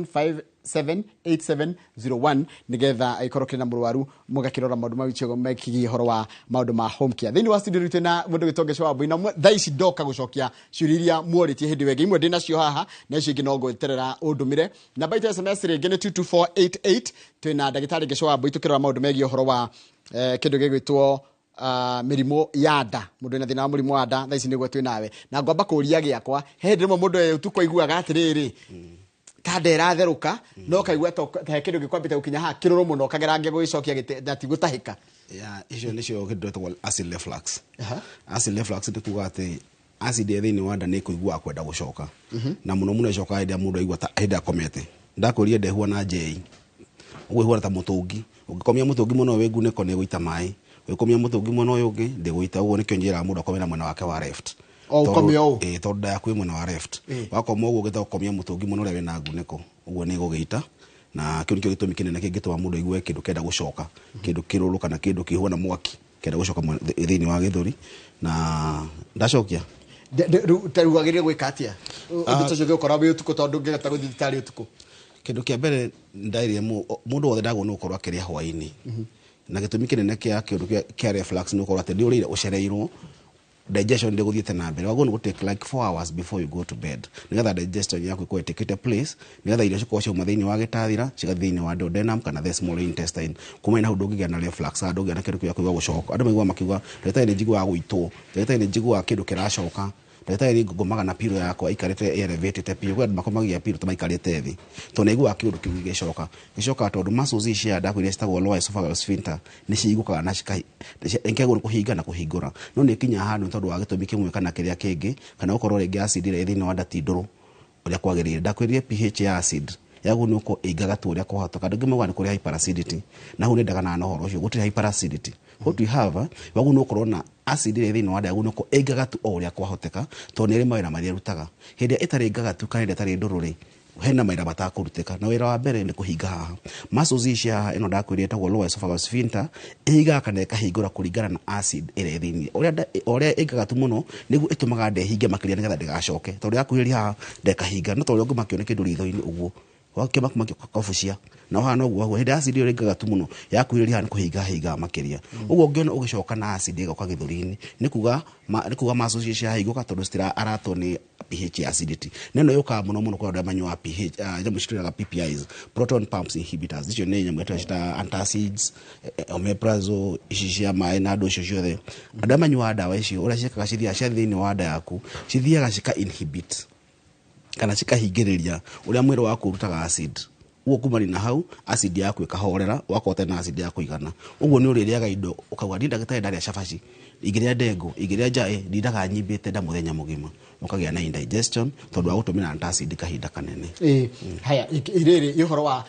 578701 nigetha ikorokire na murwaru mugakirora maundu mawichego mekigie horo wa maundu ma home care thini wa studio rutena mundu gitonge wa boina thaici ndoka gucokia ciuriria muoritie hindi wege imwe ndina cio haha na icio ingi no gweterera undumire na baita SMS ringi ni 22488 twina ndagitari ngeco wa boitu kirora maundu megie horo wa kindu gigwitwo mirimo ya nda mundu ina thina wa murimo wa nda thaici niguo twinawe na ngwamba kuria giakwa he ndimo mundu utukwa iguaga atiriri kadera theruka no kaigwa to kindu gikwambite gukinya ha kiruru muno kagerange guicokia gati gutahika ya icio nicio kindu twetwo acid reflux acid reflux ndi kuga ati acid thini wa nda ni kuigua kwenda gucoka na muno muno icoka hindi mundu aigua ta hindi akomete ndakuria ndehua na jei ugwe ta mutungi ugikomia mutungi muno winguniko ni guita mai wikomia mutungi muno uyu ungi ndiguita uguo nikio njira mundu akomera mwena wake wa left komio tonda yaku mwena wa left wakoma uguo gita ukomia mutungi muno rewe na nguniko uguo ni gugiita na kiu nikio gitumi kinene kingitwa mundu igwe kindu kenda gucoka kindu kiruru kana kindu kihuana mwaki kenda gucoka thini wa githuri na ndacokia taruagire gwikatia nditocoke ukora wi utuko tondu ngeta guthitari utuko kindu kia mbere ndairie mundu wothe ndagwo no korwa kiria hwaini na gitumi kinene kia kindu kia reflux no korwa te ndi urire ucereirwo digestion ndi guthiete na mbere wago no take like 4 hours before you go to bed nigetha digestion yaku iko etikite place nigetha irio ciko cia mathini wa gitathira cigathini wa duodenum kana the small intestine kuma ina hundu ngigia na reflux ando ngia na kindu kia kuigwa gucoka andu maigwa makiuga ndeta ni njigwa gwitwo ndeta ni njigwa kindu kiracoka ndeta ni ngomaga na piro yakwa ikarete elevated piro kwa makomagia piro tamaikarete thi to na igwa kindu kiu gicoka tondu muscles icia nda kwiria citagwo lower esophageal sphincter ni ciigukaga na cikai enkego kuhinga na kuhingura no ni kinya handu tondu wa gitumi kimwe kana kiria kingi kana ukorwo ri acid ire thini wa nda ti nduru uria kwagirire ndakwirie pH ya acid yagu nuko igaga tu uria kwahotoka ndu ngimwe ni kuri hyperacidity na hu nendaga na nohoro ucio gutiri hyperacidity what we have wagu nuko na acid ire thini wa nda yagu nuko igaga tu uria kwahoteka to ni ri mawira maria rutaga hindi itari igaga tu kana itari nduru ri hena maira batakuruteka na wira wa mbere ni kuhinga haha muscles icia ino ndakwirite tagwo lower esophageal sphincter iga kana ikahingura kuringana na acid ire thini uria igaga tu muno niguo itumaga ndehinge makiria nigetha ndigacoke tondu yakuhiria haha ndekahinga no tondu ngumakio ni kindu ritho-ini uguo wakema kufucia na hana uguo hindi acid ire igaga tu muno yakuhiria ni kuhinga makiria uguo ngiona ugicoka na acid igoka githuri-ini ni kuga muscles icia hinguka tondu stira arato ni pH acidity neno yoka muno kwa ndamanywa pH jamu shitiraga PPIs proton pumps inhibitors icio ni nyamu yetwa antacids omeprazole ishishia mai na ndo cio the ndamanywa dawa icio ura ciekaga cithia cia thini wa nda yaku cithiaga cika inhibit kana cikahingiriria uria mwiri waku rutaga acid uguo kumari na hau acid yaku ikahorera wakote na acid yaku igana uguo ni uririaga indo ukauga ndi ndagitari ndaria cabaci igiria ndengo igiria jae ndindaga nyimbite nda muthenya mugima mukagia na indigestion tondu wa gutumira antacid kahinda kanene haya iriri ihoro wa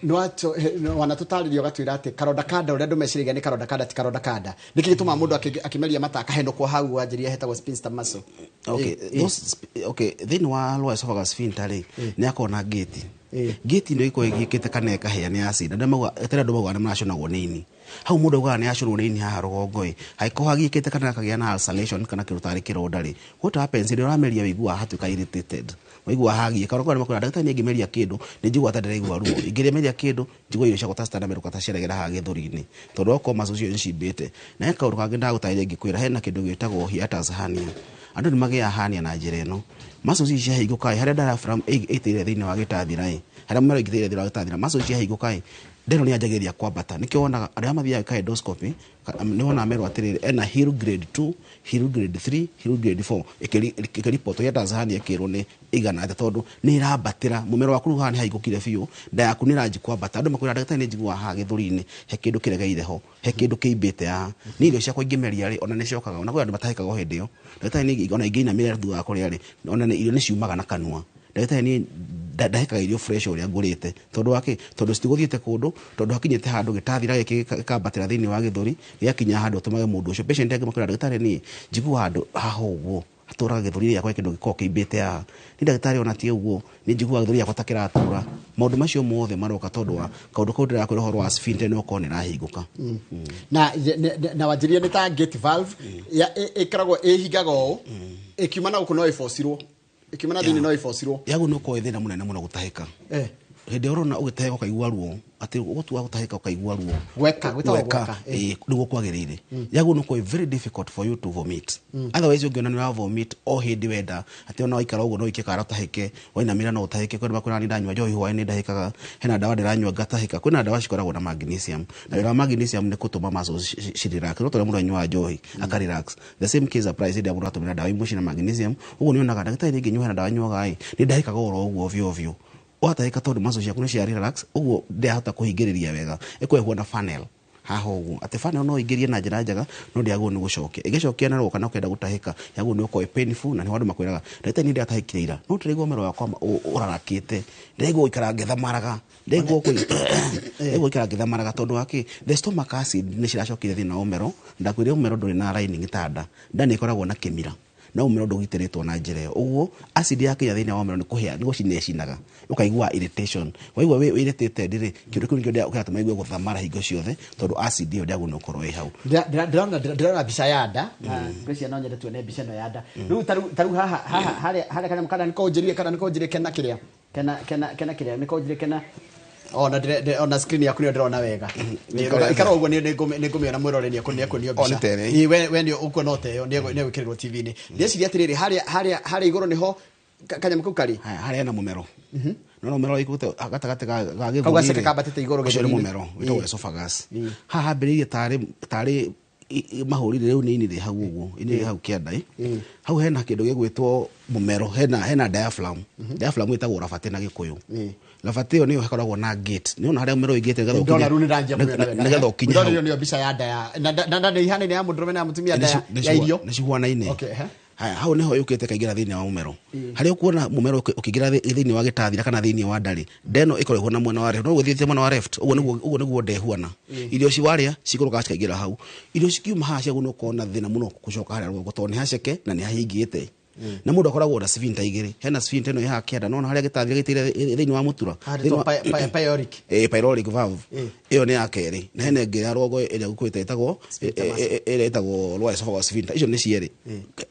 nwacho wana tutaririo gatwira ati karonda kada uria ndumeciriga ni karonda kada ti karonda kada niki gituma mundu akimeria mata akahendo kwa hau wanjiria hetagwo sphincter muscle then wa lower esophageal sphincter ni akona gate gate ndio iko igikite kana ikahia ni acid ndamaga etera ndomaga na national nini hau mundu uga ni national nini ha rugongoi haiko hagikite kana akagia na ulceration kana kirutari kirondari what happens ndio rameria wigua hatuka irritated wigua hagi karoko ni ndagitari ni ngimeria kindu ni njigua ta ndirigua ruo ingiremeria kindu njigua irio ciako ta stand meruka ta ciregera ha githuri-ini tondu oko masocio ncibite na eka uruka ngenda gutaire ngikwira hena kindu gitagwo hiatus hernia andu ni magia hernia na njira ino masocio cia hinguka haria ndara from 8 thini wa gitathira haria mero igithire thira gitathira masocio cia hinguka ndeno ni ajageria kwambata nikio wona aria mathia ka endoscopy ni wona mero atiriri ena hill grade 2 hill grade 3 hill grade 4 ikiripot ya Tanzania kiro ni igana tondu ni irabatira mumero waku ruhani haigukire biu nda yaku ni ranji kwambata andu makwira ndagitari ni njigua ha githuri-ini he kindu kiregeire ho he kindu kiimbite ha ni irio cia kuingimeria ri ona ni cokaga ona kwa andu matahikaga hindi yo ndagitari ni ona ingina mira thu wa kuria ri ona ni irio ni ciumaga na kanua ndagitari ni ndahikaga irio fresh uria ngurite tondu wake tondu citiguthiete kundu tondu hakinyete handu gitathira gikambatira thini wa githuri giakinya handu tumage mundu ucio patient yake makwira ndagitari ni njigua handu haho uguo aturaga githuri yakwa kindu giko kiimbite ha ni ndagitari ona tie uguo ni njigua githuri yakwa takira atura maundu macio mothe maroka tondu wa kaundu kau ndira kwira horo wa sphincter no ko ni rahinguka na wajiria ni ta gate valve ikaragwo ihingaga o ikiuma na uko no ifocirwo ikimana thini no ifocirwo yagu no ko ethina munene muno gutahika hende orona ugitaheka ukaigua ruo ati ugutua gutaheka ukaigua ruo gweka gweka niguo kwagirire yagu no very difficult for you to vomit otherwise ungiona ni wa vomit o hindi wenda ati ona ikara uguo no ikikara utaheke waina mira no utaheke kwenda kwina ni ndanywa njohi hwa ni ndahekaga hena dawa ndiranywa ngataheka kwina dawa cikoragwo na magnesium na ira magnesium ni kutuma muscles cirelax no tore mundu anywa njohi akarelax the same case applies ide mundu atumira dawa imwe cina magnesium uguo ni onaga ndagitari ngi nywa dawa nywaga ni ndahekaga oro uguo ovyo wataheka tondu muscles ciaku ni cia relax uguo ndihota kuhingiriria wega ekwehwo na funnel haho uguo ati funnel no ingirie na njira njaga no ndiago ni gucokia igicokia na roka na kwenda gutaheka yago ni uko painful na ni wandu makwiraga ndete ni ndatahikire ira no tirego mero yakwa urarakite ndego ikara ngethamaraga ndego ego ikara ngethamaraga tondu waki the stomach acid ni ciracokire thina omero ndakwire omero nduri na lining tada ndani ikoragwo na kemira na umero ndugitiritwo na njira yo uguo acid yake ya thina wa umero ni kuhia ni gucinecinaga ukaigua irritation waigua we irritated ndire kindu kiu ndio ukatuma igwe guthamara hingo ciothe tondu acid yo ndiago no korwo i hau ndirona bica ya nda ngwiciria no nyende tuone bica no ya nda riu taru haha kana mukana niko njirie kana niko njirie kena kiria kiria niko njirie kena ona screen yaku ni ndirona wega ikara uguo ni ngumiona mwiroreri akunia bica we ni uko note yo ni gwikirwo TV ni ndiciria atiriri haria iguru niho kanyama kau kari haria na mumero no mumero ikute gatagate ga givu kau kabatite iguru gicere mumero witwa esophagus haha mbiririe tari mahurire riu ni inire hau uguo inire hau kianda hau hena kindu gigwitwo mumero hena diaphragm diaphragm itagwo rabate na gikuyu rabate yo niyo hakoragwo na gate niona haria mumero igite gatho ndona runi ranja na gatho kinya ndona niyo bica ya nda na ihana ni ya mundurume na mutumia nda ya irio ni ciguanaine okay haya hau niho yukite kaingira thini wa mumero haria ukuona mumero ukigira thini wa gitathira kana thini wa ndari ndeno ikorehwo na mwena wa left no guthithie mwena wa left uguo niguo ndehuana irio ciwaria cikuruka cikaingira hau irio cikiuma haha ciagu no kuona thina muno gucoka haria gutoni haceke na ni hahingite na mundu akoragwo na sphincter igiri hena sphincter no ya kianda no haria gitathira gitire thini wa mutura pyloric valve iyo ni ya keri na hena ngi ya rogo ira gukwita itagwo lower esophagus sphincter icio ni cieri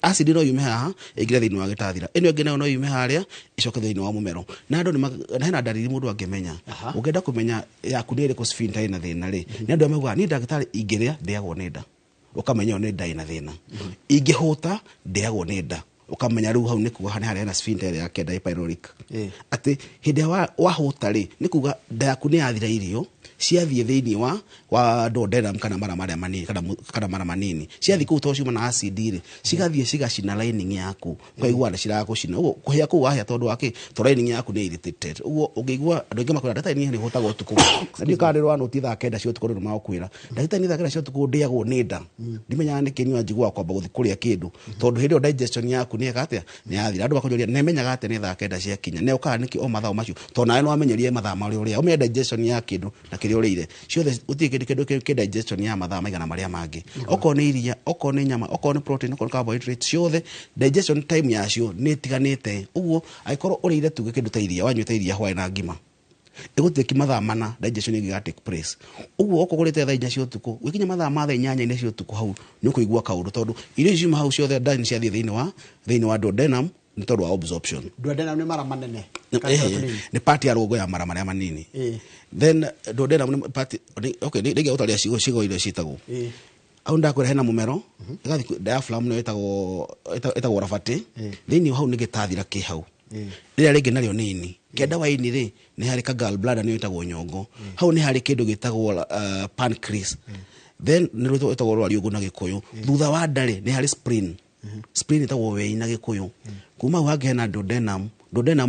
acid no yume haha igira thini wa gitathira ino ngi no yume haria icoke thini wa mumero na andu ni hena dalili mundu angemenya ungenda kumenya yaku ni iri sphincter ina thina ri ni andu amauga ni ndagitari ingiria ndiagwo ni nda ukamenya ni nda ina thina ingihuta ndiagwo ni nda ukamenya riu hau ni kuga hari na sphincter ya kenda pyloric ati hindi wa hutari ni kuga nda yaku ni yathira irio ciathie thiini wa duodenum kana mara manini kana mara manini ciathie ku to ciuma na acid ri cigathie cigacina lining yaku ukaigua na ciragucina uguo kuhia ku wahia tondu waki to lining yaku ni irritated uguo ungigua andu ingi makwira ndata ni hutaga utuku ndi kandirwa no titha kenda cio tuko ndo makwira ndagita ni thakira cio tuku ndiagwo ni nda ndimenya ni kinywa njigua kwamba guthi kuria kindu tondu hindi digestion yaku ni agatia ni yathira andu bakujuria ne menyaga ate ni thakenda cia kinya ne ukaa niki o mathao macio to nae no amenyerie mathaa mari uria o me digestion ya kindu na kiri urire ciothe utige kindu ki digestion ya mathaa maigana maria mangi oko ni iria oko ni nyama oko ni protein oko ni carbohydrate ciothe digestion time yacio ni tiganite uguo aikorwo urire tuge kindu ta iria wanyuta iria hwae na ngima eguteki mathaa mana digestion iga take place uguo oko gurite thaa inya cio tuku wikinya mathaa ma thaa inyanya ine cio tuku hau ni kuigua kaundu tondu irio ciuma hau ciothe ndani cia thiini wa duodenum ni tondu wa absorption duodenum ni mara manene ni part ya rogo ya mara maria manini then duodenum ni part okay ndige utaria cigo ile citagwo au ndakwira hena mumero igathi diaphragm no etagwo rabate thiini hau ni gitathira ki hau rĩrĩa rĩngĩ narĩo nini kenda waini rĩ nĩ harĩ ka gallbladder nĩ ĩtagwo nyongo hau nĩ harĩ kĩndũ gĩtagwo pancreas then nĩ rĩtwo ĩtagwo rwariũngũ na gĩkũyũ thutha wa ndarĩ nĩ harĩ spleen ĩtagwo wei na gĩkũyũ kuma hau hangĩ hena duodenum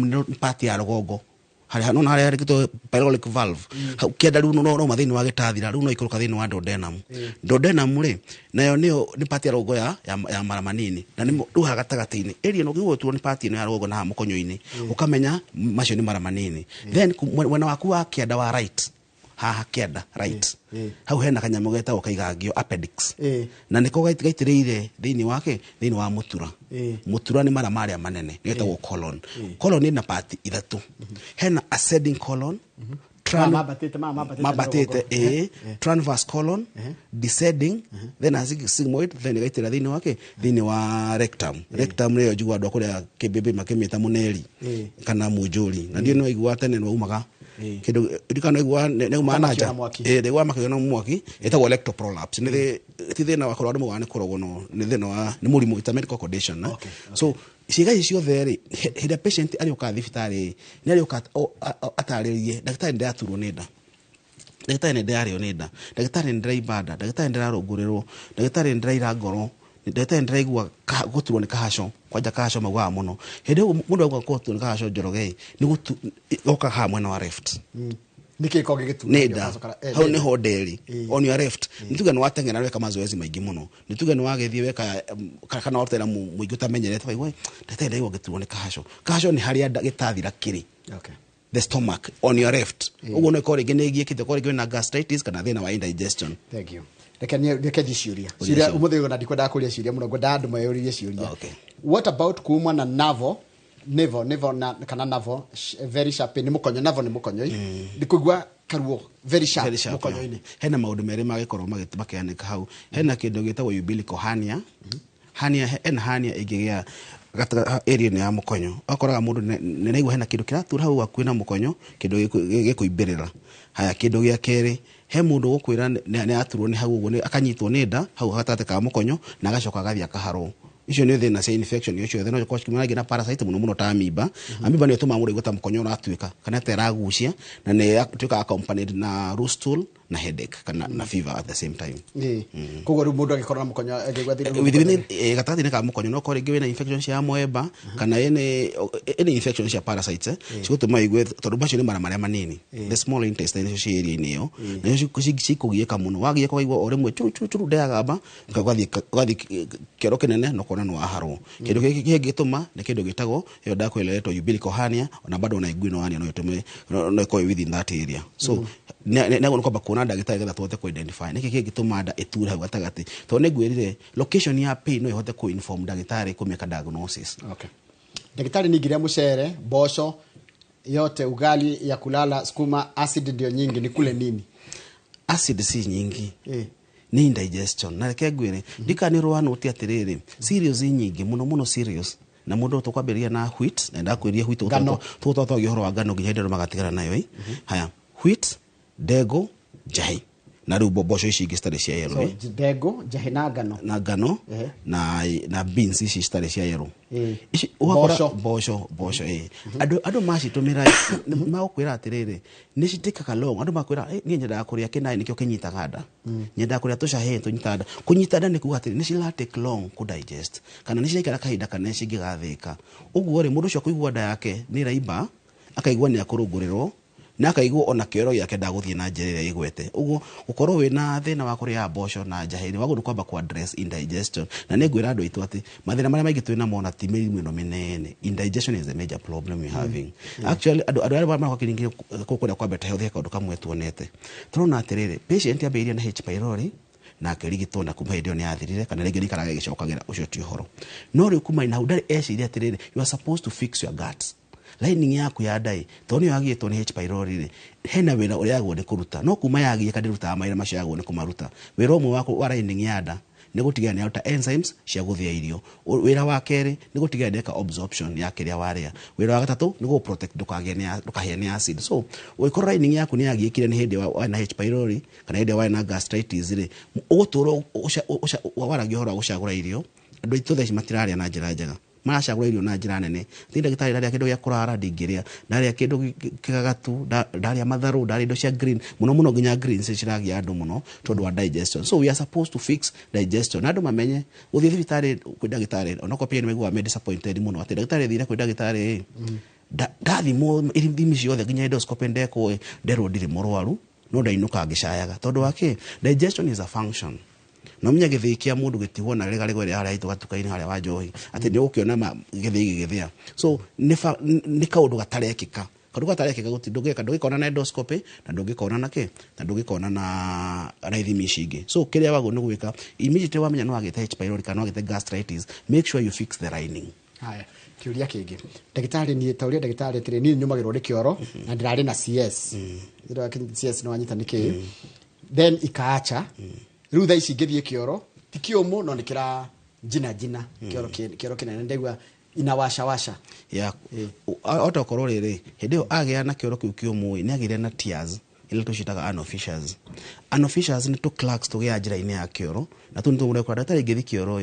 nĩ part ya rũgongo hari no hari kitwa pyloric valve kenda riu no mathini wa gitathira riu no ikuruka thini wa duodenum ri nayo ni part ya rogo ya mara manini na ni riu hagatagati-ini area no gigwo tu ni part ya rogo na mukonyo-ini ukamenya macio ni mara manini then wena waku wa kianda wa right haha kianda right hau hena kanyamo getagwo kaigagio appendix na niko gaitiriire thini wa mutura ni mara maria manene getagwo colon ni na part ithatu hena ascending colon mabatete transverse colon descending then as sigmoid then gaitira thini wa rectum ni jugwa ndo kuria kibebe makimita muneri kana munjuri na ndio no igwa tene no umaga kindu ndikana igwa ne manager ndegwa makagena mwaki etagwo electro prolapse ne ti thina wa korwa mwana korogo no ne thina wa ni murimu ita medical condition so ciga icio theri hida patient ari uka thibitari ni ari uka ataririe daktari ndaturwo nenda daktari ne ndario nenda daktari ndiraibada daktari ndiraronguriro daktari ndiraira ngoro daktari ndiraigua guturwo ni kahasho kwanja kahasho magwa muno hede mundu agwa guturwo ni kahasho njoroge ni gutu oka ha mwena wa left niki koge gitu nenda hau ni hodeli on your left nituga no watengena weka mazoezi maingi muno nituga no wagethie weka kana ortera muingi utamenyerete waigwe daktari ndiraigua guturwo ni kahasho ni haria gitathira kiri the stomach on your left ugo no kore gene giekite kore gena gastritis kana thina wa indigestion. Thank you. Reke jishuria ciria umuthe na ndikwenda kuria ciria muno ngwenda andu mayuririe ciuria. What about kuuma na nevo na kana navo very sharp ni mukonyo navo ni mukonyo ndikugwa karuo very sharp mukonyo ini hena maundu mere magikorwo magikianika hau hena kindu gitagwo umbilical hernia hernia igigia gata area ni ya mukonyo akoraga mundu ne naigua hena kindu kiratura hau akwina mukonyo kindu gikuimbirira haya kindu gia keri he mundu gukwira ne aturwo ni hau uguo akanyitwo ni nda hau gatate ka mukonyo na agacoka agathia kaharo icio ni thina cia infection icio thina kwa kimana gina parasite muno ta amiba amiba ni tuma mundu igota mukonyo na atuika kana teragucia na ne atuika accompanied na loose stool na headache kana na fever at the same time kogo ru mundu agikora mukonyo agigwa within gatati ne ka mukonyo no kore ngiwe na infection cia moeba kana any infection cia parasites cigutuma igwe tondu bacio ni mara manini the small intestine cio area niyo na cio cikugieka muno wagie kwa igwa oremwe churu ndagamba gathi kero kinene no kona no aharwo kindu giki gituma ni kindu gitagwo yo ndakweleto umbilical hernia ona bado na iguino hernia no itume no ko within that area so nego no kwamba kuona ndagitari getha tuhote ku identify niki gituma nda itura hau gatagati to ne gwirire location ya pain no ihote ku inform ndagitari ku make diagnosis. Ndagitari ni ngiria mucere mboco yote ugali ya kulala sukuma acid ndio nyingi ni kule nini acid si nyingi ni indigestion na reke gwire ndikanirwa no ti atiriri serious nyingi muno serious na mundu tukwaberia na wheat na ndakwiria wheat tutoto gihoro wa ngano nginya ndero magatigara nayo haya wheat dego jahi na rubo bosho ici ingistare cia yero dego jahi na ngano na beans ici stare cia yero ici uhakora bosho adu macitumira magukwira atiriri ni citikaga long adu makwira ni nyenda kuria kinai nikio kinyitaga nda nyenda kuria tucahe tunyitada kunyita ni kuga atiri ni cila take long ku digest kana ni cikara kahinda kana cingigathika uguo ri mundu cio kuigua nda yake ni raiba akaigua ni akurungurirwo na akaigua ona kioro yake ndaguthie na njere igwete uguo ukorwo wina thina wa kuria mboco na njahiri wagundu kwamba ku address indigestion na ne gwira andu itu ati mathina maria maingi twina mona ti mirimu no minene indigestion is a major problem we having actually adu ari mara kiringi kukuria kwa beta health ka kamwe tuonete turona atiriri patient abiria na H pylori na kirigitwo na kuma ndio ni athirire kana rege nikaraga gicokagira ucio ti horo no ri kuma ina udari eciria atiriri you are supposed to fix your guts lining yaku ya dai toni yagietwo ni H pylori ri hena wira uri yagwo ni kuruta no kuma yagie kadiruta maira macio yagwo ni kumaruta wira umwe wako wa lining ya da ni gutigana ni alta enzymes cia guthia irio wira wa keri ni gutigana ni ka absorption ya kiria waria wira wa gatatu ni go protect ndukahia ni acid so wikora lining yaku ni yagiekire ni hindi wa na H pylori kana hindi wa na gastritis ri uguturo waragi horo gucagura irio andu ituthe matiraria na njira njega maracagura irio na njira nene ti ndagitari ndaria kindu gya kurara ndingiria ndaria kindu kigagatu ndaria matharu ndaria indo cia green muno nginya greens ciragia andu muno tondu wa digestion so we are supposed to fix digestion andu mamenye uthie thibitari ku ndagitari onako pia nimegwa me disappointed muno ati ndagitari thira ku ndagitari ndathimo irithimi ciothe nginya endoscopy ndeko ndero ndiri murwaru no ndainuka ngicayaga tondu wake digestion is a function no menya githikia mundu gitihwo na rega rego ria itu gatukaini haria wa njohi ati ni ukiona githia so ni kaundu gatarekika kandu gatarekika gutindugeka ndugikona na endoscopy na ndugikona na ke na ndugikona na ithimi cingi so kiria wago ni gwika immediately wamenya no agite H pylori kana agite gastritis make sure you fix the lining. Haya kiuria kingi ndagitari ni tauria ndagitari tiri ni nyumagirwo ri kioro na ndirari na CS ndira CS no anyita niki then ikaacha riu tha ici ngithie kioro ti kiumu no nikira jina kioro kinene ndegwa inawasha ya otokorwo riri hindi yo agea na kioro kiu kiumui ni agire na tears ile tushitaga unofficials. Unofficials ni to clerks tugia njira-ini ya kioro na tu ntumure kwa daktari ngithi kioro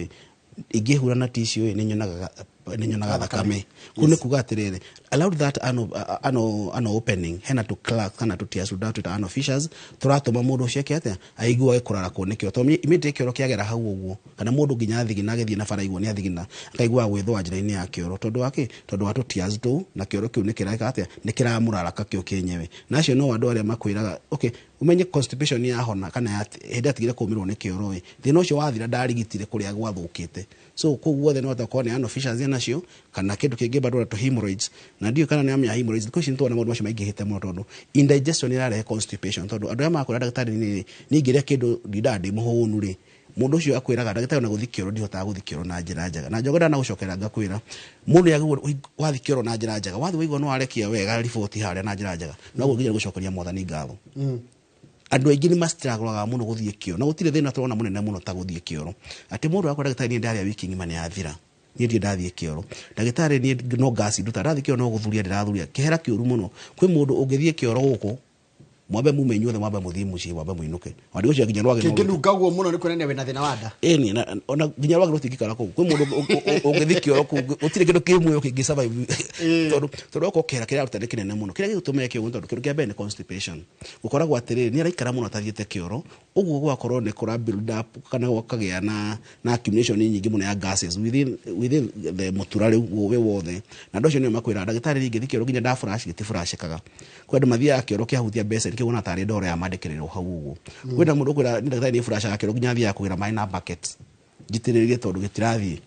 ingihura na tissue ni nyonaga thakame kune kuga atiriri allowed that ano opening hena to clerk kana to tears without unofficials turatuma mundu ucio atia aigua gikurara ku nikio to imite kioro kiagera hau uguo kana mundu nginya thigina agithie na bara igua ni athigina akaigua gwithwa njira-ini ya kioro tondu watu tears tu na kioro kiu nikiraka atia nikiramuraraka kio kienyewe nacio no andu aria makwiraga okay umenye constipation ya hona kana hindi atigire kumirwo ni kioro thina ucio wathira ndarigitire kuria gwathukite so koguo the no atakwa ni unofficials nacio kana kindu kingi bado to hemorrhoids na ndio kana ni amya hemorrhoids because ntu na maundu macio maingihite muno tondu indigestion irarehe constipation tondu andu ama akora daktari ni ngiria kindu ndidade muhunu ri mundu ucio akwiraga daktari na guthikiro ndihota guthikiro na njira njega na njogoda na gucokera ngakwira mundu yaguo wathikiro na njira njega wathi wigo no arekia wega riboti haria na njira njega no guthia gucokeria mwathani ngatho andu aingi ni mastraglaga muno guthie kio na gutire thina turona munene muno ta guthie kioro ati mundu akora daktari ni ndaria wiki ngima ni athira ni ndi ndathie kioro daktari ni no gas nduta ndathie kioro no guthuria ndirathuria kihera kiuru muno kwi mundu ungithie kioro guku mwambe mumenyuothe mwambe muthie muci mwambe muinuke wandi ucio ginya rwage kingi nugaguo muno ni kunene wena thina wanda ni ona ginya rwage rutingikara ku kwi mundu ungithie kioro ku gutire kindu kimuyo kingi survive tondu ko kera kira rutane kinene muno kira gitumire kio tondu kindu kia bene constipation gukoragwo atiriri ni araikara muno tathiete kioro uguo gwakorwo ni kura build up kana gwakagia na accumulation nyingi muno ya gases within the muturare we wothe na ndocio ni makwira daktari ngithie kioro ginya da flash gitifurashikaga kwa ndu mathia kioro kia hutia bese kiona tari ndoro ya mandikiriro hau uguo kwenda mundu kwira ni daktari ni furasha kioro ginya thia kugira mai na bucket gitiririe tondu gitirathie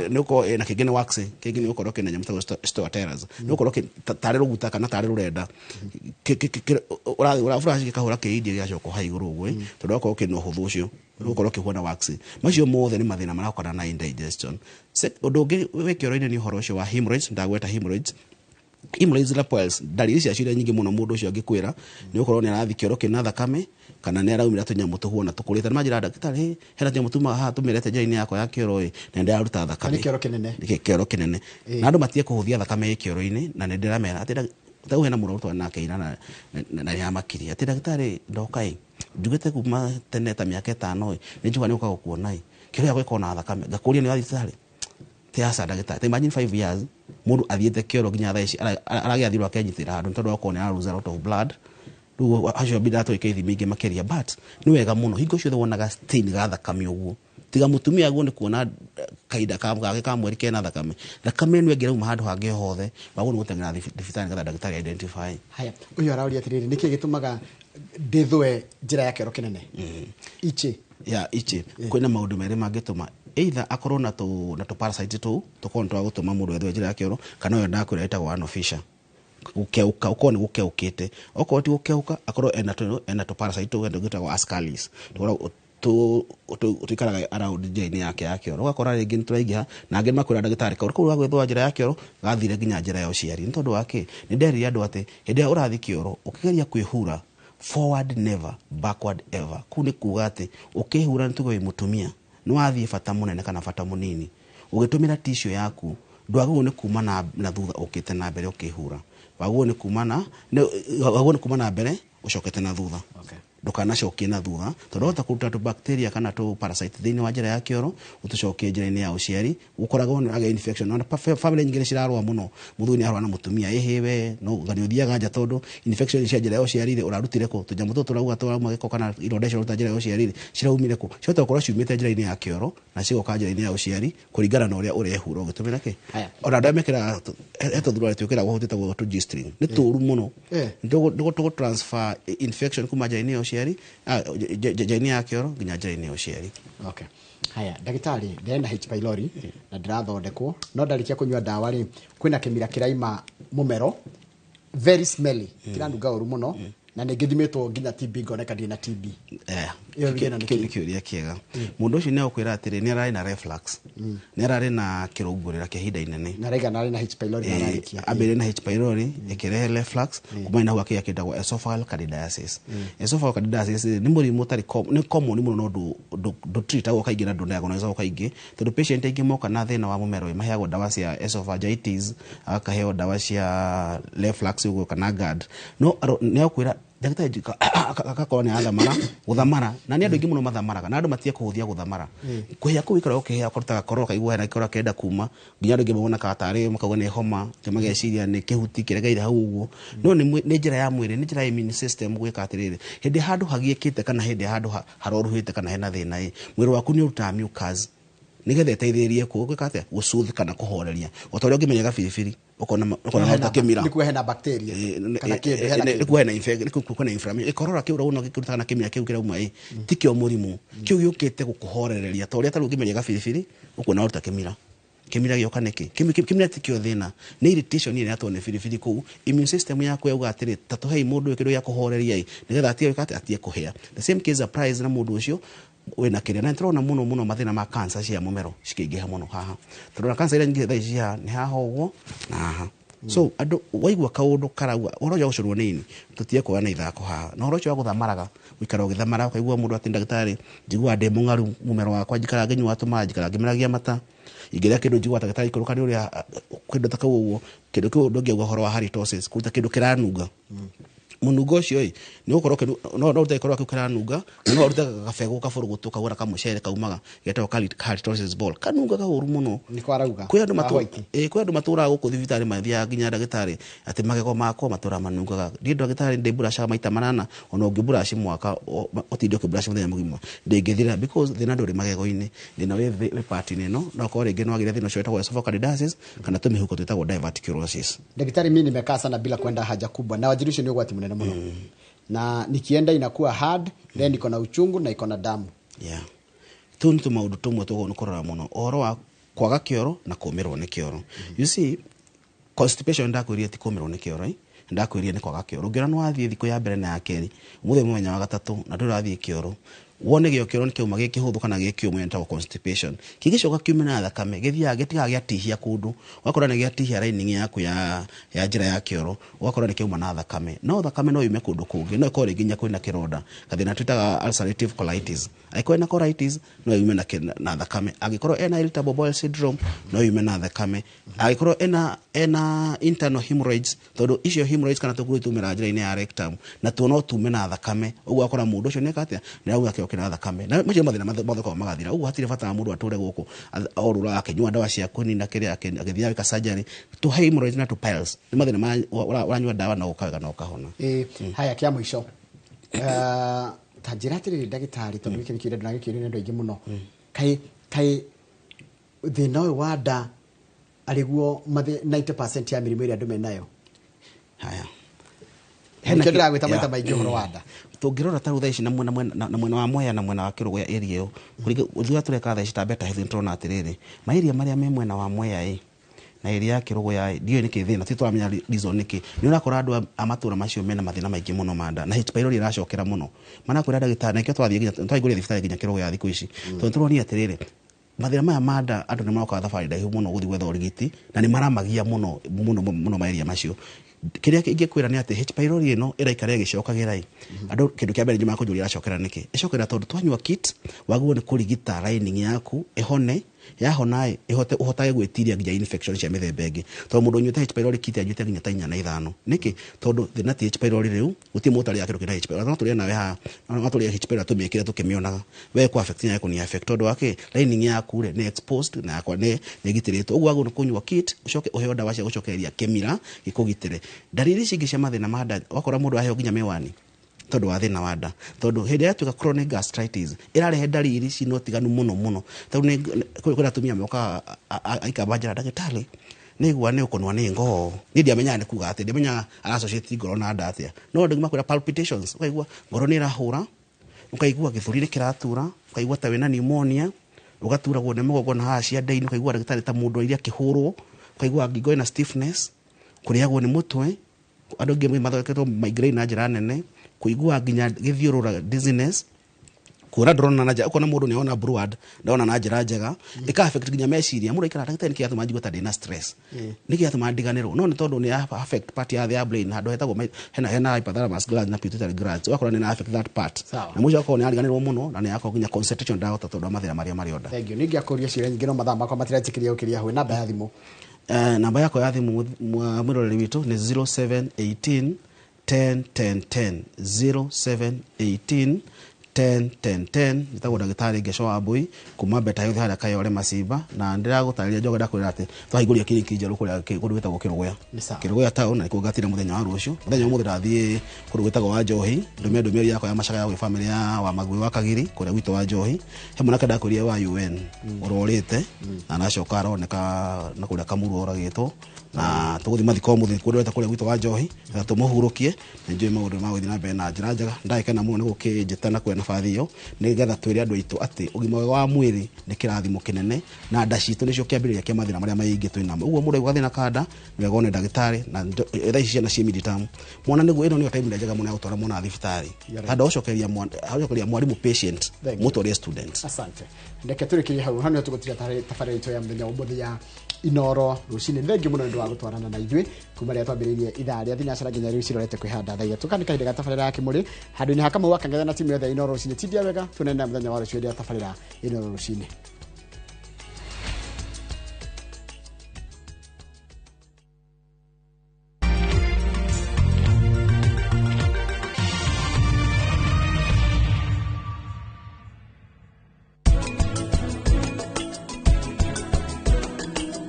nuko na kigene wax kigene ukoro kina nyamta stoateras nuko roke tare ruguta kana tare rurenda ura furashi kahura keidi ya coko haiguru gwe tondu ukoro kino huthu ucio ukoro kihona wax macio mothe ni mathina marakora na indigestion odonge wekioro-ini ni horo ucio wa hemorrhoids ndagweta hemorrhoids la piles dalili cia ciria nyingi muno mundu ucio angikwira ni ukorwo ni arathi kioro kina thakame kana ni araumira tunyamu tuhuona tukurite na majira daktari hera tunyamu tuma ha tumirete njira-ini yakwa ya kioro na ndiraruta thakame kioro kinene na andu matie kuhuthia thakame kioro-ini na ni ndiramera ati tau hena muno utwa nake ina na ya makiri ati daktari ndokai njugite kuma tene ta miaka 5 ni njuga ni ukao kuonai kioro yakwa ikona thakame ngakuria ni wathitari tiasa daktari imagine 5 years mundu athiete kioro ginya thaici aragi athirwa kenyitira handu tondu akone a lose a lot of blood ruo acio bidato ikeithi mingi makeria but ni wega muno hingo cio wonaga stain ga thakame uguo tiga mutumia guo ni kuona kaida ka mweri kena thakame ni wegera uma handu hangi hothe bagu ni gutengera thibitari ngatha daktari identify haya uyu arauria atiriri niki gitumaga ndithwe njira ya kioro kinene ichi kwina maundu meri mangituma either akorwo na to parasite tu tukorwo twa gutuma mundu ethwe njira ya kioro kana yo ndakwira etagwo unofficial gukeuka ukone gukeukite okorwo ti gukeuka akorwo ena to parasite tu endo gitagwo ascaris tukaraga around njira-ini yake ya kioro ugakora ringi nituraingiha na angi makwira daktari kauru kau gwithwa njira ya kioro gathire ginya njira ya uciari ntondu wake ni nderi andu ati hindi urathi kioro ukigeria kwihura forward never backward ever kuni kuga ati ukihura ntugo imutumia no athie fata munene kana fata munini ugitumira tissue yaku ndwago ni kuma na thutha ukite na mbere ukihura wago ni kuma na mbere ucokete na thutha ndukana cokie na thutha tondu hota kuruta tu bacteria kana tu parasite thini wa njira ya kioro utucokie njira-ini ya uciari ukoraga na infection na family nyingine cirarwa muno muthuni arwa na mutumia ehewe no gani uthiaga nja tondu infection cia njira ya uciari urarutire ku tunyamu tu turauga turauma giko kana ironda cia ruta njira ya uciari ciraumire ku ciota gukora ciumite njira-ini ya kioro na cigoka njira-ini ya uciari kuringana na uria urehura ugitumira ki ona ndamekera eto thurwa tukira guhutita go to G-string ni turu muno ndogo transfer infection kuma njira-ini ya uciari njira-ini ya kioro nginya njira-ini ya uciari okay haya daktari ndenda H pylori na ndirathondekwo no ndarikia kunywa dawa ri kwina kimira kiraima mumero very smelly kiranduga uru muno na nĩngĩthimĩtwo nginya TB ngoneka ndĩ na TB kĩũria kĩega mũndũ ũcio nĩagũkwĩra atĩrĩ nĩ ararĩ na reflux nĩ ararĩ na kĩrũngũrĩra kĩa ihinda inene na H pylori ambĩrĩria na H pylori ĩkĩrehe reflux kumana na hau akĩgĩa kĩndagwo esophageal candidiasis esophageal candidiasis nĩ mũrimũ ũtarĩ nĩ common mũno no ndũtreatagwo kaingĩ na ndũdiagnosagwo kaingĩ tondũ patient aingĩ moka na thĩna wa mũmero maheagwo ndawa cia esophagitis akaheo ndawa cia reflux ũguo kana GERD no nĩagũkwĩra ndagĩtarĩ akakorwo nĩ athamara gũthamara na nĩ andũ aingĩ mũno mathamaraga na andũ matie kũhũthia gũthamara kũhĩa kũu ikara ũkĩhĩa ũkarutaga kororo kaigua hena ikora kenda kuma nginya andũ aingĩ mabonaga tarĩ makauga nĩ homa mageciria nĩ kĩhuti kĩregeire hau ũguo no nĩ njĩra ya mwĩrĩ nĩ njĩra ya immune system gwĩka atĩrĩrĩ hĩndĩ handũ hagiĩkĩte kana hĩndĩ handũ haroruhĩte kana hena thĩna mwĩrĩ waku nĩ ũrutaga mucus nigetha ĩteithĩrĩrie gwĩka atĩa gũsoothe kana kũhoreria o ta ũrĩa ũngĩmenyaga biribiri ũkona ta kĩmira nĩ kuo hena bacteria kana nĩ kuo hena inflammation ikorora kĩu ũrona gĩkĩrutaga na kĩmira kĩu kĩrauma ti kĩo mũrimũ kĩu gĩũkĩte gũkũhorereria ta ũrĩa tarĩ ũngĩmenyaga biribiri ũkona ũruta kĩmira gĩoka nĩkĩ kĩmira ti kĩo thĩna nĩ irritation ĩrĩa yatwo nĩ biribiri kũu immune system yaku yauga atĩrĩ ta tũhei mũndũ kĩndũ gĩa kũhoreria nĩgetha atige kũhĩa the same case applies na mũndũ ũcio wena kĩrĩa na nĩtũrona mũno mathĩna ma cancer cia mũmero cikĩingĩha mũno haha tondũ na cancer ĩrĩa nyingĩ thaa ici haha nĩ haha ũguo na haha so andũ waigua kaũndũ karauga ũhoro ũcio wa gũcorwo nĩ ini tũtige kuoya na ithako haha na ũhoro ũcio wa gũthamaraga ũikara ũgĩthamara ũkaigua mũndũ atĩ ndagĩtarĩ njiguaga ndĩ mũng'aru mũmero wakwa njikara ngĩnyua tũmaĩ njikara ngĩmeragia mata ingĩrĩa kĩndũ njiguaga ndagĩtarĩ ikũrũka nĩ ũrĩa kĩndũ ta kau ũguo kĩndũ kĩu ndũngĩigua ũhoro wa halitosis kũruta kĩndũ kĩranunga munungo ũcio nĩ gũkorwo no ũrute gĩkorwo kĩu kĩranunga no ũrute gabegũ kabũrũgũtũ kaguona kamũcere kaumaga getagwo halitosis ball kanunga kahũru mũno nĩ kwarauga kwĩ andũ matũraga gũkũ thibitarĩ mathiaga nginya ndagĩtarĩ atĩ magego makwa matũra manungaga ndiĩ ndagĩtarĩ ndĩ buraca maita manana ona ũngĩburaci mwaka ũtinde ũkĩburaci mũthenya mũgima ndĩngĩthira because thĩna ndũrĩ magego-inĩ thĩna wĩ part-inĩ ĩno no korwo rĩngĩ no agĩre thĩna ũcio wĩtagwo esophageal candidiasis kana tũmĩhuko twĩtagwo diverticulosis. Daktari, mimi nimekaa sana bila kwenda haja kubwa na wajirisho ni ũgwati mũnene mũno na nikienda inakuwa hard then iko na uchungu na iko na damu. Tu nĩ tũmaũndũ tũmwe tũgũo kũrora mũno ũhoro wa kwaga kĩoro na kũũmĩrwo nĩ kĩoro. You see constipation ndakwĩria ti kũũmĩrwo nĩ kĩoro ndakwĩria nĩ kwaga kĩoro. Ũngĩona nĩ wathiĩ thikũ ya mbere na ya kerĩ mũthenya wa gatatũ na ndũrathiĩ kĩoro wone gĩo kĩoro nĩ kĩuma gĩkĩhũthũ kana gĩkĩũmũ yetagwo constipation kĩgĩcoka kiume na thakame gĩthiaga gĩtigaga gĩatihia kũndũ ũgakora nĩ gĩatihia lining yaku ya njĩra ya kĩoro ũgakora nĩ kĩuma na thakame no thakame no yume kũndũ kũngĩ no ĩkorwo rĩngĩ kwĩna kĩronda gathĩna twĩtaga ulcerative colitis angĩkorwo ena colitis no yume na thakame angĩkorwo ena irritable bowel syndrome no yume na thakame angĩkorwo ena internal hemorrhoids tondũ icio hemorrhoids kana tũkũrũ tumĩra njĩra-inĩ ya rectum na tuo no tume na thakame ũguo akora mũndũ ũcio nĩ katia nĩ rauga kĩna thakame na macio mathĩna mothe kwa magathira ũguo hatirĩ bata wa mũndũ atũre gũkũ orũra akĩnyua ndawa cia kũnina kĩrĩa agĩthiaga gwĩka surgery to hemorrhoids na to piles nĩ mathĩna ũranyua ndawa na ũkaga na ũkahona. Haya kĩa mũico ta njĩra atĩrĩrĩ ndagĩtarĩ tondũ gĩkĩ nĩ kĩrĩa na gĩkĩrĩa nĩ andũ aingĩ mũno kaĩ thĩna ũyũ wa nda arĩguo 90% ya mĩrimũ ĩrĩa andũ menayo. Haya hena kĩndĩra gwĩta maita maingĩ ũhoro wa nda tũngĩrora ta thaa ici na mwena wa Mwea na mwena wa Kĩrũgũ ya area ĩyo ũthiga tũreka thaa ici ta Beta Health nĩtũrona atĩrĩrĩ maeria marĩa me mwena wa Mwea na area ya Kĩrũgũ ya ndiũ nĩ kĩthĩna ti tũramenya reason nĩkĩ nĩ ũrakora andũ a matũra macio mena mathĩna maingĩ mũno ma nda na H pylori ĩracokera mũno manakwĩra ndagĩtarĩ nakĩo twathiĩ nginya twaigũria thibitarĩ nginya Kĩrũgũ ya thikũ ici tondũ tũronire atĩrĩrĩ mathĩna maya ma nda andũ nĩ marokaga thabarĩ ndaihu mũno gũthiĩ gwetha ũrigiti na nĩ maramagia mũno maeria macio kĩrĩa ingĩkwĩra nĩ atĩ H pylori ĩno ĩraikara ĩgĩcokagĩra andũ kĩndũ kĩa mbere njuma kũnjũria ĩracokera nĩkĩ ĩcokera tondũ twanyua kit wagwo nĩ kũrigita lining yaku ĩhone yahona ũhotage gwĩtiria nginya infection cia mĩthemba ĩngĩ tondũ mũndũ ũnyuĩte H pylori kit anyuĩte nginya ta 4 na 5 nĩkĩ tondũ thĩna ti H pylori rĩu gũtirĩ mũtari ya kĩndũ kĩna H pylori no tũrĩa nawe haha no tũrĩa H pylori tũmĩkĩre tũkĩmĩonaga we kwa affect yako ni affect tondũ wake lining yaku nĩ exposed na yakwa nĩ gitĩrĩtwo ũguo wagwo nĩ kũnyua kit ũcoke ũheo ndawa cia gũcokereria kĩmira gĩkũgitĩre. Dalili cingĩ cia mathĩna ma nda wakora mũndũ aheo nginya mĩwani tondũ wa thĩna wa nda tondũ hĩndĩ ya tuga chronic gastritis ĩrarehe dalili cino tiganu mũno tondũ kwĩna atumia moka aikamba njĩra ndagĩtarĩ nĩigua nĩ ũkũnwa nĩ ngoo nĩ ndiamenya nĩ kuga atĩ ndimenya associate ngoro na nda atĩa no ndĩngĩma kwĩra palpitations ũkaigua ngoro nĩ ĩrahũra ũkaigua gĩthũri nĩ kĩratura ũkaigua ta wĩna pneumonia ũgaturagwo nĩ mũgongo na haha cia nda-inĩ ũkaigua ndagĩtarĩ ta mũndũ iria kĩhũrwo ũkaigua ngingo ĩna stiffness kũrĩagwo nĩ mũtwe andũ angĩ mathondeketwo migraine na njĩra nene kuigua nginya githiurura dizziness kura drone na ukona mundu ni ona broad ndaona na njira njega ika affect nginya meciria mundu ikara ndagitari ki atuma njigua ta ndina stress niki atuma ndiganirwo no ni tondu ni affect part ya the brain hando hetagwo hena hypothalamus gland na pituitary gland wakora ni affect that part na mwisho akona ni ariganirwo muno na ni akora nginya concentration ndahota tondu mathira maria marionda thank you ningi akuria ciria nyingi no mathaa makwa matiretikiria ukiria hwe namba ya thimu namba yako ya thimu mwiroreri witu ni 0718 10 10 10 0718 10 nitagwo ndagitari Gesho Wambui kuma Beta Youth hara Kayole Masiba na ndiragutariria njoga ndakwira ati twahiguria kirinki njeru kuria kundu gwitagwo Kirugya town na ikugatira muthenya wa rucio muthenya umwe ndathie kundu gwitagwo wa Njohi ndumia yako ya macaka ya family ya wa Magui wa Kagiri kuria gwito wa Njohi he mwana ndakuria wa UN urorite na nacoka aroneka na kuria Kamuru oragitwo na tuguthi mathiko muthi kundu kuria gwito wa Njohi na tumuhurukie njui maundu ma guthi na mbere na njira njega ndaikena muno gukinjitana kwena nabathi iyo nigetha twire andu aitu ati ugima wa mwiri ni kirathimo kinene na nda citu nicio kiambiriria kia mathina maria maingi twina uguo mundu ugathina kanda wegone ndagitari na tha ici na cie miditamu mwana niguo ino ni time njega muno ya gutwara mwana thibitari handa ucokeria mwarimu patient mutore student. Asante ndeke turikirie hau hano tugutira tabarĩra itu ya muthenya umuthi ya Inoro rucini thengi muno ndu wa gutwarana na ithuĩ kuma ria twambiririe ithaa ria thinacara nginya riu cirorete kwihanda thaia tukanika ga tabarĩra ya Kimuri handu ni hakama wakangetha na timu ya Inoro rucini tidia wega tunenda muthenya wa rucio ria tabarĩra Inoro rucini.